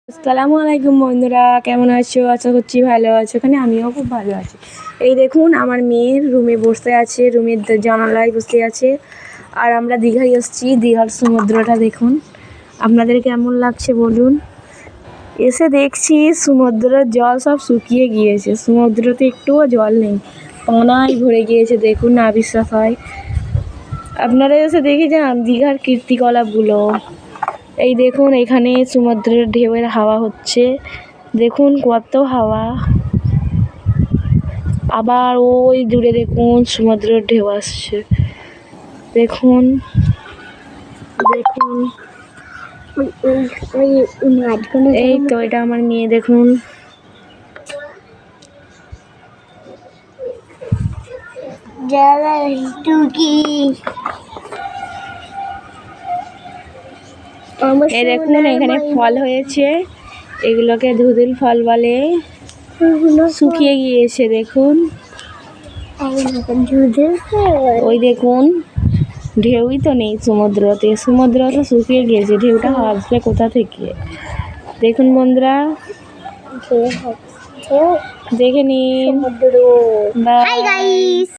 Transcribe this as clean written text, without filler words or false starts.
আসসালামু আলাইকুম বন্ধুরা, কেমন আছো? আশা করছি ভালো আছো। এখানে আমিও খুব ভালো আছি। এই দেখুন আমার মেয়ের রুমে বসে আছে, রুমের জানালায় বসে আছে। আর আমরা দীঘায় এসেছি। দীঘার সমুদ্রটা দেখুন, আপনাদের কেমন লাগছে বলুন। এসে দেখছি সমুদ্রের জল সব শুকিয়ে গিয়েছে, সমুদ্রতে একটুও জল নেই, পানায় ভরে গিয়েছে। দেখুন না বিশ্বাস হয়, আপনারা এসে দেখে যান দীঘার কীর্তিকলাপগুলো। এই দেখুন এখানে সমুদ্রের ঢেউয়ের হাওয়া হচ্ছে, দেখুন কত হাওয়া। আবার ওই দূরে দেখুন সমুদ্রের ঢেউ আসছে, দেখুন দেখুন। এই তো এটা আমার মেয়ে, দেখুন। এই দেখুন এখানে ফল হয়েছে, এগুলোকে ধুদুল ফল বলে, শুকিয়ে গিয়েছে দেখুন। ওই দেখুন ঢেউই তো নেই সমুদ্রতে, সমুদ্র তো শুকিয়ে গিয়েছে, ঢেউটা আসবে কোথা থেকে? দেখুন বন্ধুরা, দেখে নিন। বাই।